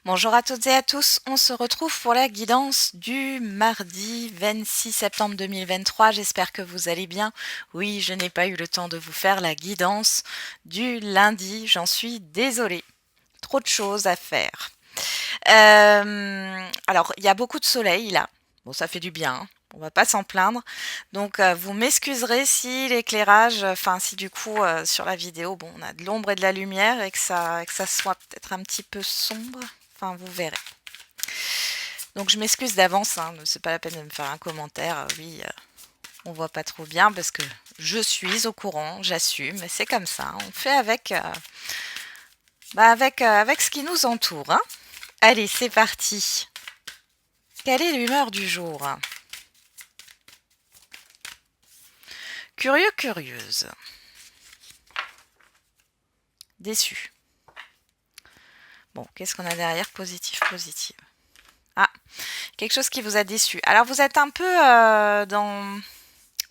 Bonjour à toutes et à tous, on se retrouve pour la guidance du mardi 26 septembre 2023. J'espère que vous allez bien. Oui, je n'ai pas eu le temps de vous faire la guidance du lundi, j'en suis désolée. Trop de choses à faire. Alors, il y a beaucoup de soleil là. Bon, ça fait du bien, hein. On va pas s'en plaindre. Donc, vous m'excuserez si l'éclairage, enfin, si du coup, sur la vidéo, bon, on a de l'ombre et de la lumière et que ça soit peut-être un petit peu sombre. Enfin, vous verrez. Donc, je m'excuse d'avance, hein. C'est pas la peine de me faire un commentaire. Oui, on voit pas trop bien parce que je suis au courant, j'assume. C'est comme ça, hein. On fait avec ce qui nous entoure, hein. Allez, c'est parti. Quelle est l'humeur du jour? Curieux, curieuse. Déçu. Bon, qu'est-ce qu'on a derrière? Positif, positive. Ah, quelque chose qui vous a déçu. Alors, vous êtes un peu dans...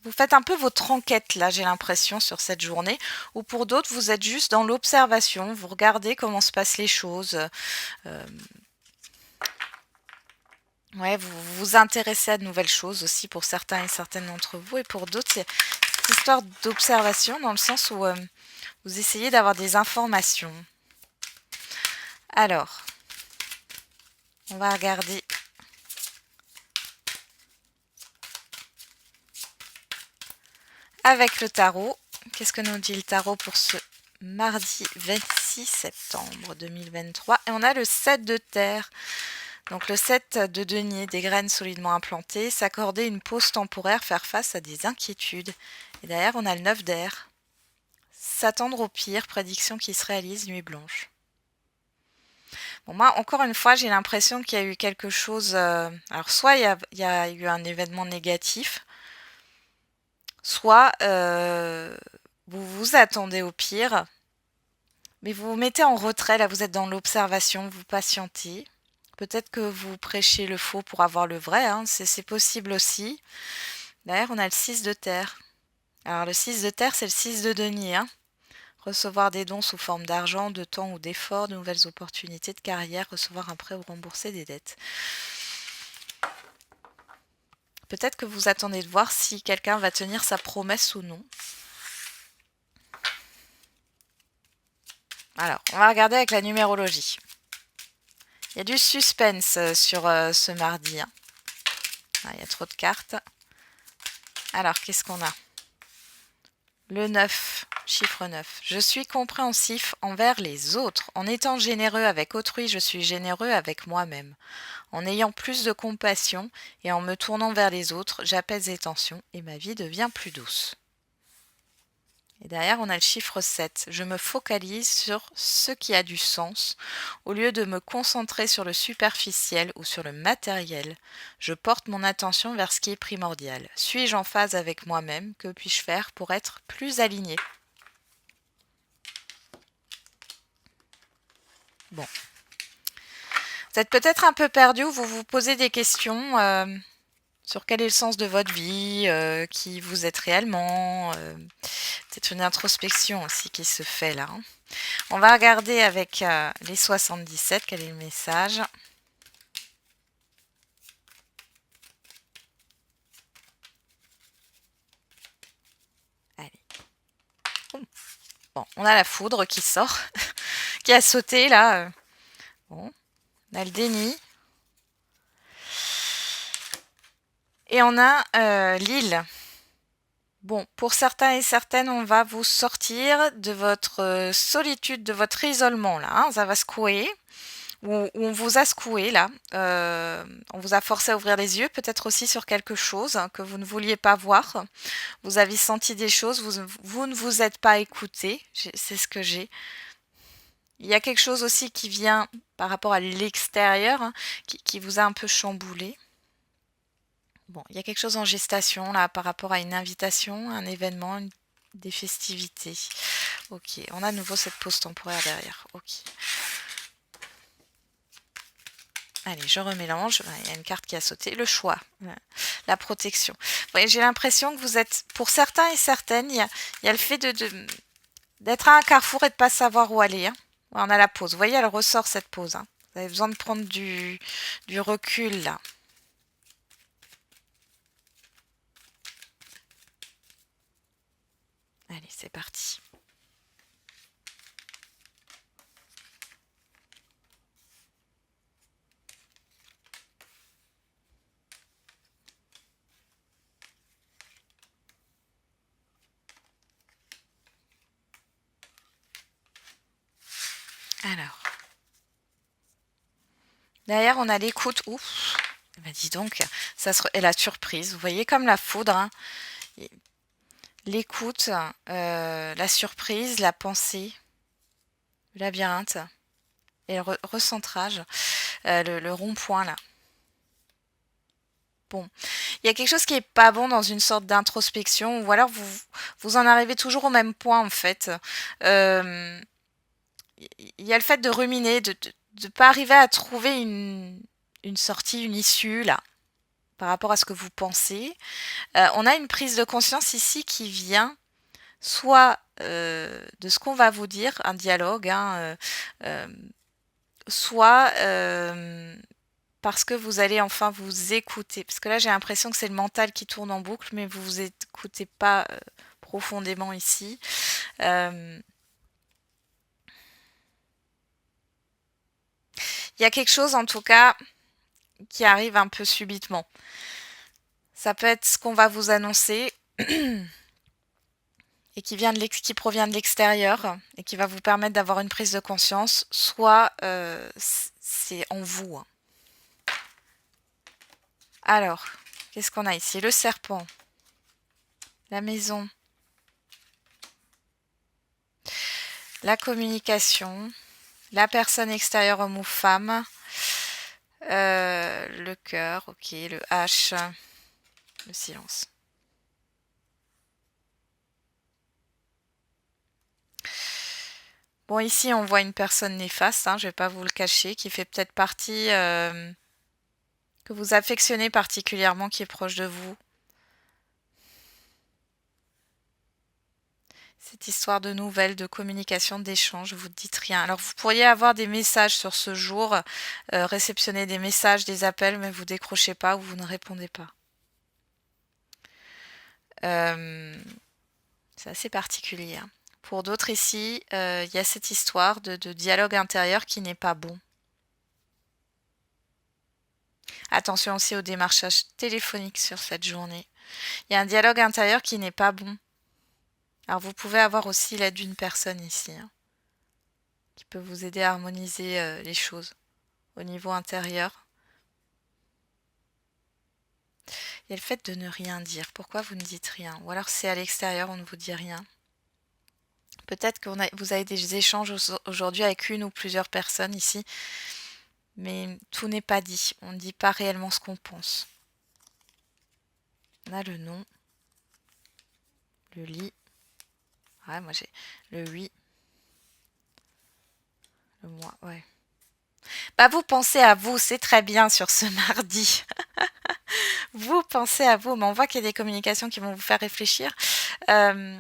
Vous faites un peu votre enquête, là, j'ai l'impression, sur cette journée. Ou pour d'autres, vous êtes juste dans l'observation. Vous regardez comment se passent les choses. Euh, ouais, vous vous intéressez à de nouvelles choses aussi pour certains et certaines d'entre vous. Et pour d'autres, c'est cette histoire d'observation dans le sens où vous essayez d'avoir des informations. Alors, on va regarder. Avec le tarot, qu'est-ce que nous dit le tarot pour ce mardi 26 septembre 2023? Et on a le 7 de terre. Donc le 7 de denier, des graines solidement implantées, s'accorder une pause temporaire, faire face à des inquiétudes. Et derrière, on a le 9 d'air. S'attendre au pire, prédiction qui se réalise, nuit blanche. Bon, moi, encore une fois, j'ai l'impression qu'il y a eu quelque chose... alors, soit il y a eu un événement négatif, soit vous vous attendez au pire, mais vous vous mettez en retrait, là vous êtes dans l'observation, vous patientez. Peut-être que vous prêchez le faux pour avoir le vrai, hein, c'est possible aussi. Derrière, on a le 6 de terre. Alors le 6 de terre, c'est le 6 de denier, hein. Recevoir des dons sous forme d'argent, de temps ou d'efforts, de nouvelles opportunités de carrière, recevoir un prêt ou rembourser des dettes. Peut-être que vous attendez de voir si quelqu'un va tenir sa promesse ou non. Alors, on va regarder avec la numérologie. Il y a du suspense sur ce mardi, hein. Ah, il y a trop de cartes. Alors, qu'est-ce qu'on a? Le 9, chiffre 9. Je suis compréhensif envers les autres. En étant généreux avec autrui, je suis généreux avec moi-même. En ayant plus de compassion et en me tournant vers les autres, j'apaise les tensions et ma vie devient plus douce. Et derrière, on a le chiffre 7. Je me focalise sur ce qui a du sens. Au lieu de me concentrer sur le superficiel ou sur le matériel, je porte mon attention vers ce qui est primordial. Suis-je en phase avec moi-même? Que puis-je faire pour être plus aligné? Bon. Vous êtes peut-être un peu perdu ou vous vous posez des questions sur quel est le sens de votre vie, qui vous êtes réellement. Peut-être une introspection aussi qui se fait là, hein. On va regarder avec les 77, quel est le message. Allez. Bon, on a la foudre qui sort, qui a sauté là. Bon, on a le déni. Et on a l'île. Bon, pour certains et certaines, on va vous sortir de votre solitude, de votre isolement là, hein. Ça va secouer. Ou on vous a secoué là, on vous a forcé à ouvrir les yeux, peut-être aussi sur quelque chose que vous ne vouliez pas voir. Vous avez senti des choses, vous ne vous êtes pas écouté, c'est ce que j'ai. Il y a quelque chose aussi qui vient par rapport à l'extérieur, hein, qui vous a un peu chamboulé. Bon, il y a quelque chose en gestation là par rapport à une invitation, un événement, des festivités. Ok, on a à nouveau cette pause temporaire derrière. Ok. Allez, je remélange. Il y a une carte qui a sauté. Le choix, la protection. Ouais, j'ai l'impression que vous êtes, pour certains et certaines, il y a le fait d'être à un carrefour et de ne pas savoir où aller, hein. Ouais, on a la pause. Vous voyez, elle ressort cette pause, hein. Vous avez besoin de prendre du recul là. Allez, c'est parti. Alors. Derrière, on a l'écoute. Ouf. Ben dis donc, et la surprise. Vous voyez comme la foudre. Hein. L'écoute, la surprise, la pensée, le labyrinthe et le recentrage, le rond-point là. Bon, il y a quelque chose qui est pas bon dans une sorte d'introspection, ou alors vous en arrivez toujours au même point en fait. Il y a le fait de ruminer, de pas arriver à trouver une sortie, une issue là, par rapport à ce que vous pensez. On a une prise de conscience ici qui vient soit de ce qu'on va vous dire, un dialogue, hein, soit parce que vous allez enfin vous écouter. Parce que là, j'ai l'impression que c'est le mental qui tourne en boucle, mais vous vous écoutez pas profondément ici. Il y a quelque chose, en tout cas, qui arrive un peu subitement. Ça peut être ce qu'on va vous annoncer et qui provient de l'extérieur et qui va vous permettre d'avoir une prise de conscience, soit c'est en vous. Alors, qu'est-ce qu'on a ici? Le serpent, la maison, la communication, la personne extérieure homme ou femme, le cœur, ok, le H, le silence. Bon, ici, on voit une personne néfaste, hein, je ne vais pas vous le cacher, qui fait peut-être partie, que vous affectionnez particulièrement, qui est proche de vous. Cette histoire de nouvelles, de communication, d'échange, vous ne dites rien. Alors, vous pourriez avoir des messages sur ce jour, réceptionner des messages, des appels, mais vous décrochez pas ou vous ne répondez pas. C'est assez particulier. Hein. Pour d'autres ici, il y a cette histoire de dialogue intérieur qui n'est pas bon. Attention aussi au démarchage téléphonique sur cette journée. Il y a un dialogue intérieur qui n'est pas bon. Alors vous pouvez avoir aussi l'aide d'une personne ici, hein, qui peut vous aider à harmoniser les choses au niveau intérieur. Il y a le fait de ne rien dire. Pourquoi vous ne dites rien? Ou alors c'est à l'extérieur, on ne vous dit rien. Peut-être que vous avez des échanges aujourd'hui avec une ou plusieurs personnes ici, mais tout n'est pas dit. On ne dit pas réellement ce qu'on pense. On a le non, le lit. Ouais, moi j'ai le oui, le moi, ouais. Bah vous pensez à vous, c'est très bien sur ce mardi. Vous pensez à vous, mais on voit qu'il y a des communications qui vont vous faire réfléchir. Mais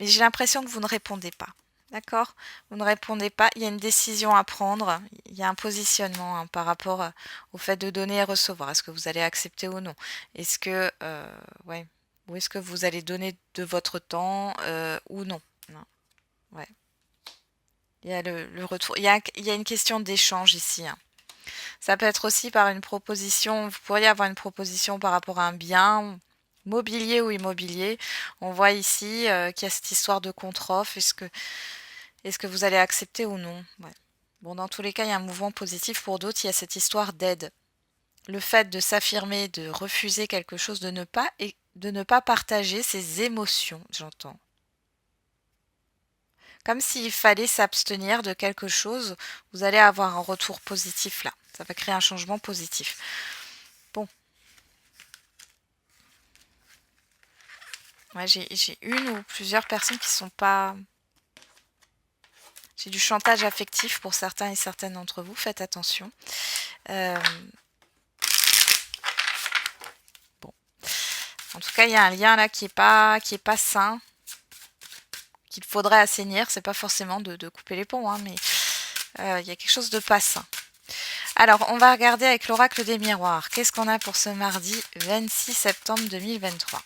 j'ai l'impression que vous ne répondez pas. D'accord? Vous ne répondez pas. Il y a une décision à prendre. Il y a un positionnement hein, par rapport au fait de donner et recevoir. Est-ce que vous allez accepter ou non? Est-ce que, ouais. Ou est-ce que vous allez donner de votre temps ou non? Non. Ouais. Il y a le retour. Il y a une question d'échange ici. Hein. Ça peut être aussi par une proposition. Vous pourriez avoir une proposition par rapport à un bien mobilier ou immobilier. On voit ici qu'il y a cette histoire de contre-offre. Est-ce que vous allez accepter ou non? Ouais. Bon, dans tous les cas, il y a un mouvement positif. Pour d'autres, il y a cette histoire d'aide. Le fait de s'affirmer, de refuser quelque chose, de ne pas partager ses émotions, j'entends. Comme s'il fallait s'abstenir de quelque chose, vous allez avoir un retour positif là. Ça va créer un changement positif. Bon. Ouais, j'ai une ou plusieurs personnes qui sont pas... J'ai du chantage affectif pour certains et certaines d'entre vous. Faites attention. Bon. En tout cas, il y a un lien là qui est pas sain, qu'il faudrait assainir. C'est pas forcément de couper les ponts, hein, mais il y a quelque chose de pas sain. Alors, on va regarder avec l'oracle des miroirs. Qu'est-ce qu'on a pour ce mardi 26 septembre 2023?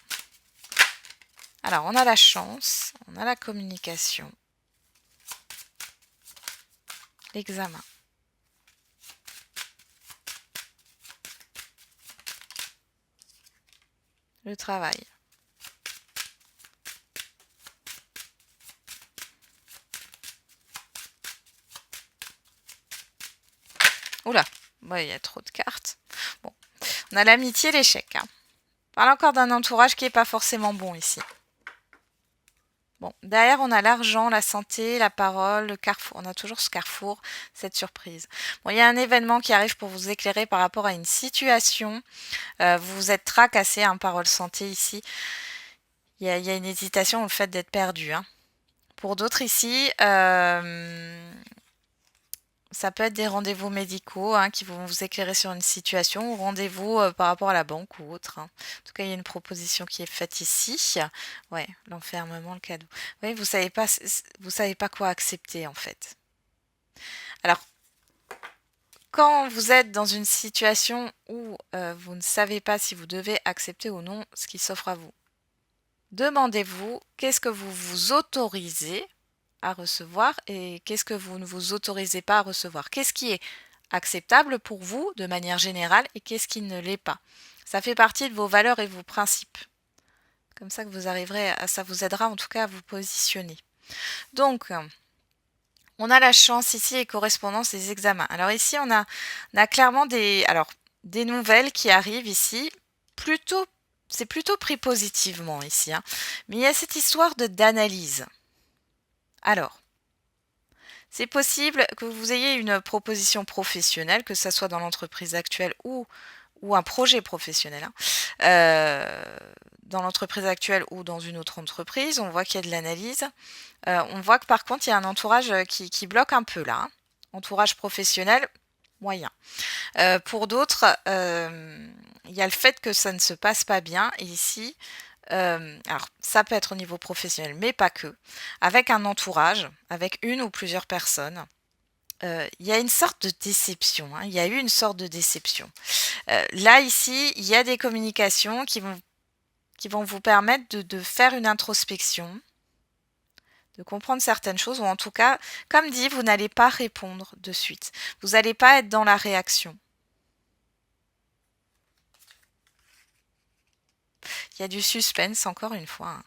Alors, on a la chance, on a la communication, l'examen. Le travail. Oula, il y a trop de cartes. Bon, on a l'amitié, l'échec. Hein. On parle encore d'un entourage qui n'est pas forcément bon ici. Bon, derrière, on a l'argent, la santé, la parole, le carrefour. On a toujours ce carrefour, cette surprise. Bon, il y a un événement qui arrive pour vous éclairer par rapport à une situation. Vous vous êtes tracassé, hein, parole santé ici. Il y a une hésitation au fait d'être perdu. Hein. Pour d'autres ici, ça peut être des rendez-vous médicaux hein, qui vont vous éclairer sur une situation ou rendez-vous par rapport à la banque ou autre. Hein. En tout cas, il y a une proposition qui est faite ici. Ouais, l'enfermement, le cadeau. Oui, vous savez pas quoi accepter en fait. Alors, quand vous êtes dans une situation où vous ne savez pas si vous devez accepter ou non ce qui s'offre à vous, demandez-vous qu'est-ce que vous vous autorisez à recevoir et qu'est-ce que vous ne vous autorisez pas à recevoir. Qu'est-ce qui est acceptable pour vous de manière générale et qu'est-ce qui ne l'est pas. Ça fait partie de vos valeurs et vos principes. Comme ça que vous arriverez ça vous aidera en tout cas à vous positionner. Donc, on a la chance ici et correspondance des examens. Alors ici, on a clairement des nouvelles qui arrivent ici. C'est plutôt pris positivement ici. Hein. Mais il y a cette histoire d'analyse. Alors, c'est possible que vous ayez une proposition professionnelle, que ce soit dans l'entreprise actuelle ou un projet professionnel. Hein. Dans l'entreprise actuelle ou dans une autre entreprise, on voit qu'il y a de l'analyse. On voit que par contre, il y a un entourage qui bloque un peu là. Hein. Entourage professionnel, moyen. Pour d'autres, il y a le fait que ça ne se passe pas bien. Et ici, alors ça peut être au niveau professionnel, mais pas que. Avec un entourage, avec une ou plusieurs personnes, il y a une sorte de déception. Hein. Il y a eu une sorte de déception. Là, ici, il y a des communications qui vont vous permettre de faire une introspection, de comprendre certaines choses, ou en tout cas, comme dit, vous n'allez pas répondre de suite. Vous n'allez pas être dans la réaction. Il y a du suspense, encore une fois. Hein.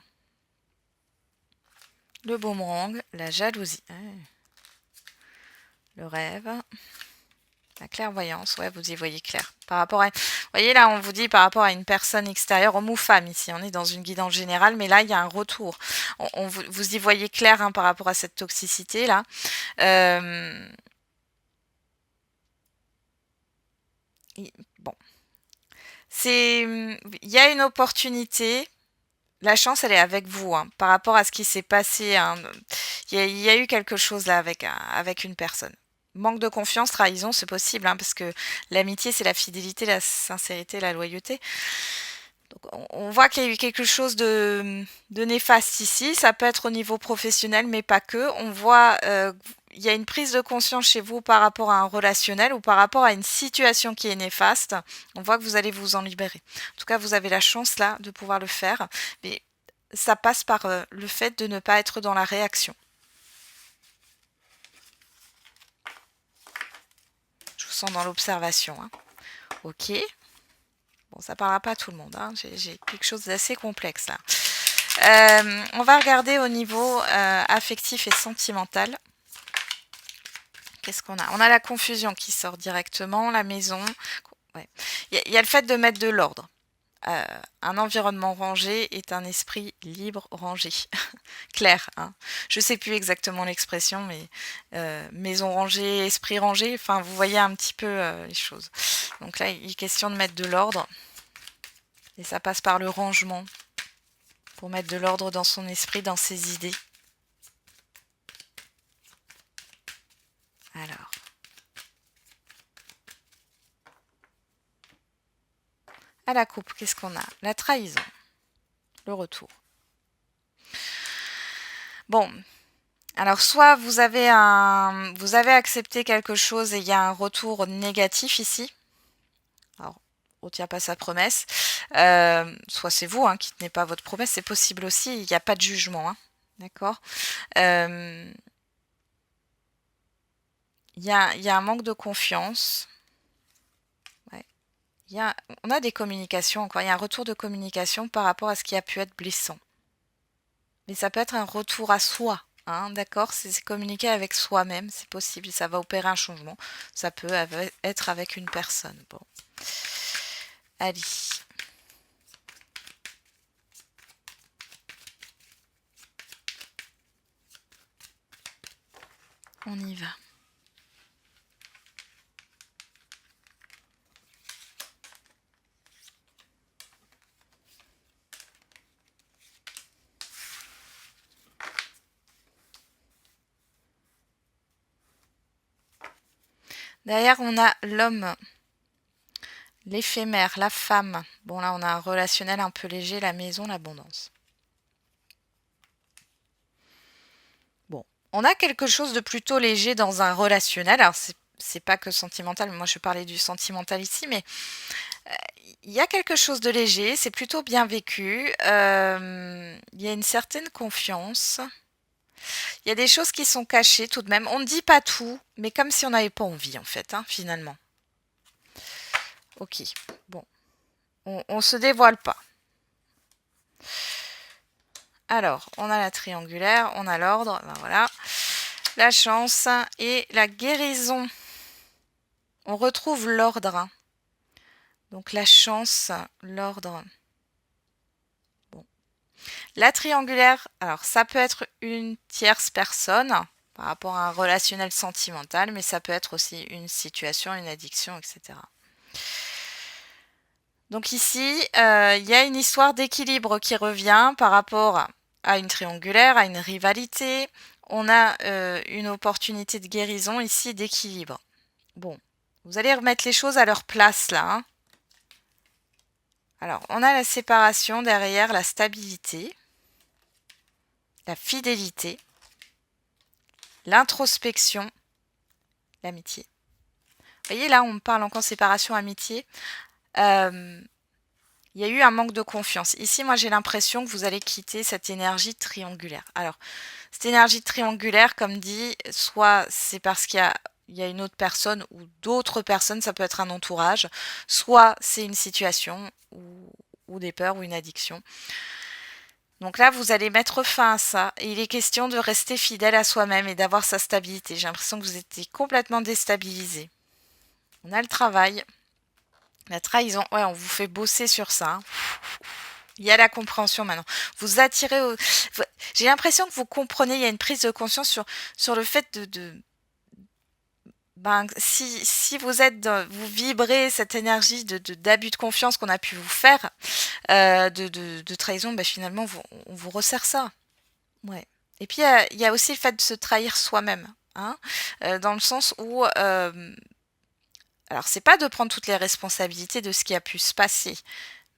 Le boomerang, la jalousie, le rêve, la clairvoyance, ouais, vous y voyez clair. Par rapport à, vous voyez là, on vous dit par rapport à une personne extérieure, homme ou femme ici, on est dans une guidance générale, mais là, il y a un retour. Vous y voyez clair hein, par rapport à cette toxicité là. Bon, il y a une opportunité. La chance, elle est avec vous hein, par rapport à ce qui s'est passé. Hein. Il y a eu quelque chose là avec une personne. Manque de confiance, trahison, c'est possible, hein, parce que l'amitié, c'est la fidélité, la sincérité, la loyauté. Donc, on voit qu'il y a eu quelque chose de néfaste ici. Ça peut être au niveau professionnel, mais pas que. On voit il y a une prise de conscience chez vous par rapport à un relationnel ou par rapport à une situation qui est néfaste. On voit que vous allez vous en libérer. En tout cas, vous avez la chance là de pouvoir le faire. Mais ça passe par le fait de ne pas être dans la réaction. Je vous sens dans l'observation. Hein. Ok. Bon, ça ne parlera pas à tout le monde. Hein. J'ai quelque chose d'assez complexe là. On va regarder au niveau affectif et sentimental. Qu'est-ce qu'on a? On a la confusion qui sort directement, la maison. Ouais. Il y a le fait de mettre de l'ordre. Un environnement rangé est un esprit libre rangé. Clair. Hein. Je ne sais plus exactement l'expression, mais maison rangée, esprit rangé, enfin vous voyez un petit peu les choses. Donc là, il est question de mettre de l'ordre. Et ça passe par le rangement. Pour mettre de l'ordre dans son esprit, dans ses idées. Alors. À la coupe, qu'est-ce qu'on a? La trahison. Le retour. Bon, Alors, soit vous avez accepté quelque chose et il y a un retour négatif ici. Alors, on ne tient pas sa promesse. Soit c'est vous qui ne tenez pas votre promesse, c'est possible aussi. Il n'y a pas de jugement, hein. D'accord. Euh, il y a un manque de confiance. Ouais. On a des communications encore. Il y a un retour de communication par rapport à ce qui a pu être blessant. Mais ça peut être un retour à soi. Hein, d'accord, c'est communiquer avec soi-même, c'est possible, ça va opérer un changement. Ça peut être avec une personne. Bon. Allez. On y va. Derrière, on a l'homme, l'éphémère, la femme. Bon, là, on a un relationnel un peu léger, la maison, l'abondance. Bon, on a quelque chose de plutôt léger dans un relationnel. Alors, c'est pas que sentimental, moi je parlais du sentimental ici, mais il y a quelque chose de léger, c'est plutôt bien vécu. Il y a une certaine confiance. Il y a des choses qui sont cachées tout de même. On ne dit pas tout, mais comme si on n'avait pas envie, en fait, finalement. Ok, bon. On se dévoile pas. Alors, on a la triangulaire, on a l'ordre, ben voilà. La chance et la guérison. On retrouve l'ordre. Donc la chance, l'ordre. Bon. La triangulaire, alors ça peut être une tierce personne par rapport à un relationnel sentimental, mais ça peut être aussi une situation, une addiction, etc. Donc ici, il y a une histoire d'équilibre qui revient par rapport à une triangulaire, à une rivalité. On a une opportunité de guérison ici, d'équilibre. Bon, vous allez remettre les choses à leur place là. Alors, on a la séparation derrière, la stabilité, la fidélité, l'introspection, l'amitié. Vous voyez, là, on me parle encore séparation, amitié. Il y a eu un manque de confiance. Ici, moi, j'ai l'impression que vous allez quitter cette énergie triangulaire. Alors, cette énergie triangulaire, comme dit, soit c'est parce qu'il y a une autre personne ou d'autres personnes, ça peut être un entourage, soit c'est une situation ou des peurs ou une addiction. Donc là, vous allez mettre fin à ça. Et il est question de rester fidèle à soi-même et d'avoir sa stabilité. J'ai l'impression que vous êtes complètement déstabilisé. On a le travail. La trahison, ouais, on vous fait bosser sur ça. Il y a la compréhension maintenant. Vous attirez J'ai l'impression que vous comprenez, il y a une prise de conscience sur le fait ben, si vous vous vibrez cette énergie d'abus de confiance qu'on a pu vous faire, de trahison, ben, finalement, on vous resserre ça. Ouais. Et puis, il y a aussi le fait de se trahir soi-même, dans le sens où, alors, c'est pas de prendre toutes les responsabilités de ce qui a pu se passer,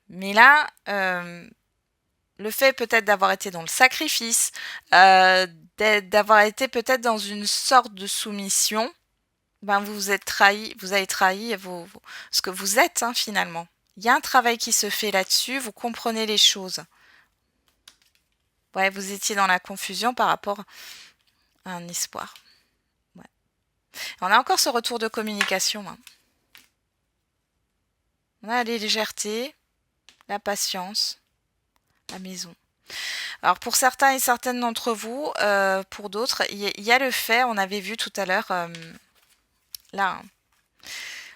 mais là, le fait peut-être d'avoir été dans le sacrifice, d'avoir été peut-être dans une sorte de soumission, ben vous vous êtes trahi, vous avez trahi ce que vous êtes finalement. Il y a un travail qui se fait là-dessus, vous comprenez les choses. Ouais, vous étiez dans la confusion par rapport à un espoir. Ouais. On a encore ce retour de communication. On a la légèreté, la patience, la maison. Alors pour certains et certaines d'entre vous, pour d'autres, il y a le fait, on avait vu tout à l'heure, là,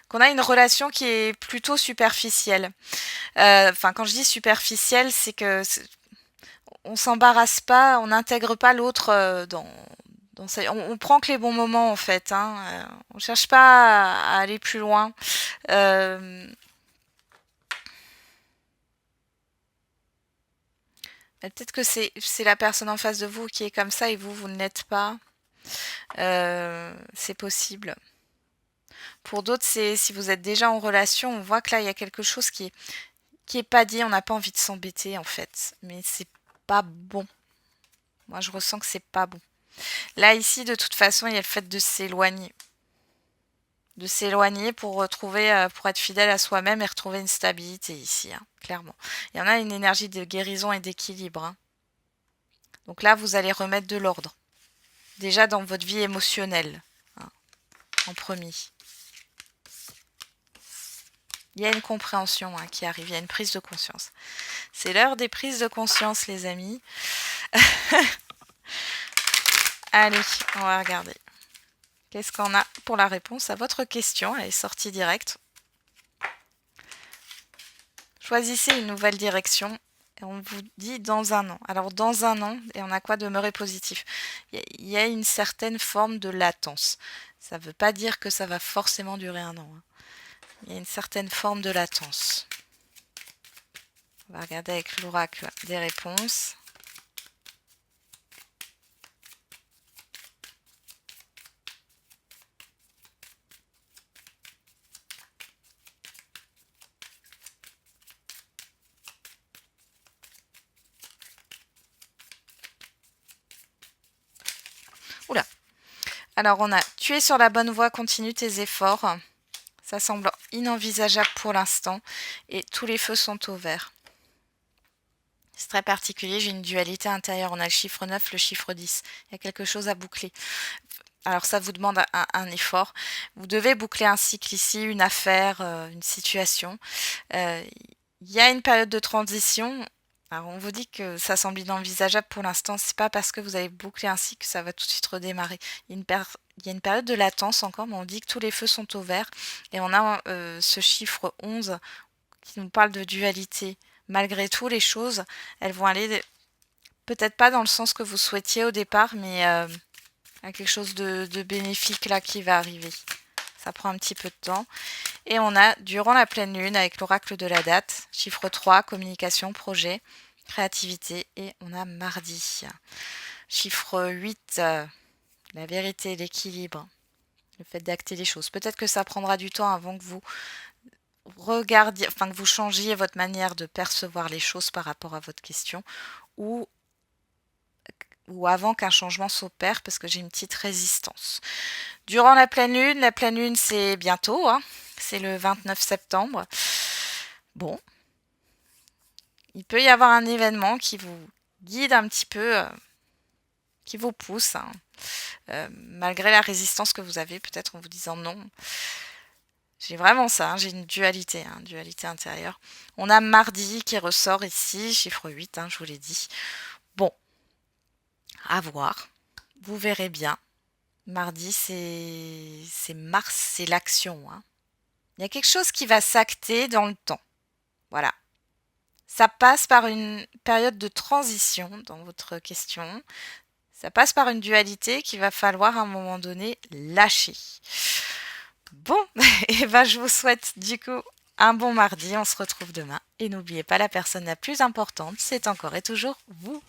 qu'on a une relation qui est plutôt superficielle. Enfin, quand je dis superficielle, c'est que on s'embarrasse pas, on n'intègre pas l'autre on prend que les bons moments en fait. On cherche pas à aller plus loin. Peut-être que c'est la personne en face de vous qui est comme ça et vous ne l'êtes pas. C'est possible. Pour d'autres, c'est si vous êtes déjà en relation, on voit que là, il y a quelque chose qui est pas dit. On n'a pas envie de s'embêter, en fait. Mais c'est pas bon. Moi, je ressens que c'est pas bon. Là, ici, de toute façon, il y a le fait de s'éloigner. De s'éloigner pour retrouver, pour être fidèle à soi-même et retrouver une stabilité ici, hein, clairement. Il y en a une énergie de guérison et d'équilibre. Hein. Donc là, vous allez remettre de l'ordre. Déjà dans votre vie émotionnelle, hein, en premier. Il y a une compréhension hein, qui arrive, il y a une prise de conscience. C'est l'heure des prises de conscience, les amis. Allez, on va regarder. Qu'est-ce qu'on a pour la réponse à votre question? Elle est sortie directe. Choisissez une nouvelle direction. Et on vous dit dans un an. Alors dans un an, et on a quoi? Demeurer positif. Il y a une certaine forme de latence. Ça ne veut pas dire que ça va forcément durer un an. Hein. Il y a une certaine forme de latence. On va regarder avec l'oracle des réponses. Oula. Alors on a tu es sur la bonne voie, continue tes efforts. Ça semble inenvisageable pour l'instant et tous les feux sont au vert. C'est très particulier, j'ai une dualité intérieure. On a le chiffre 9, le chiffre 10. Il y a quelque chose à boucler. Alors ça vous demande un effort. Vous devez boucler un cycle ici, une affaire, une situation. Il y a une période de transition. Alors on vous dit que ça semble inenvisageable pour l'instant. C'est pas parce que vous avez bouclé un cycle que ça va tout de suite redémarrer. Il y a une période de latence encore, mais on dit que tous les feux sont au vert. Et on a ce chiffre 11 qui nous parle de dualité. Malgré tout, les choses, elles vont aller peut-être pas dans le sens que vous souhaitiez au départ, mais il y a quelque chose de bénéfique là qui va arriver. Ça prend un petit peu de temps. Et on a durant la pleine lune avec l'oracle de la date, chiffre 3, communication, projet, créativité. Et on a mardi, chiffre 8, la vérité, l'équilibre, le fait d'acter les choses. Peut-être que ça prendra du temps avant que vous regardiez, enfin que vous changiez votre manière de percevoir les choses par rapport à votre question ou avant qu'un changement s'opère parce que j'ai une petite résistance. Durant la pleine lune c'est bientôt, hein, c'est le 29 septembre. Bon, il peut y avoir un événement qui vous guide un petit peu, qui vous pousse, hein, malgré la résistance que vous avez, peut-être en vous disant non. J'ai vraiment ça, hein, j'ai une dualité, hein, dualité intérieure. On a mardi qui ressort ici, chiffre 8, hein, je vous l'ai dit. Bon, à voir, vous verrez bien. Mardi, c'est Mars, c'est l'action. Hein. Il y a quelque chose qui va s'acter dans le temps. Voilà. Ça passe par une période de transition dans votre question. Ça passe par une dualité qu'il va falloir à un moment donné lâcher. Bon, et ben je vous souhaite du coup un bon mardi. On se retrouve demain. Et n'oubliez pas, la personne la plus importante, c'est encore et toujours vous.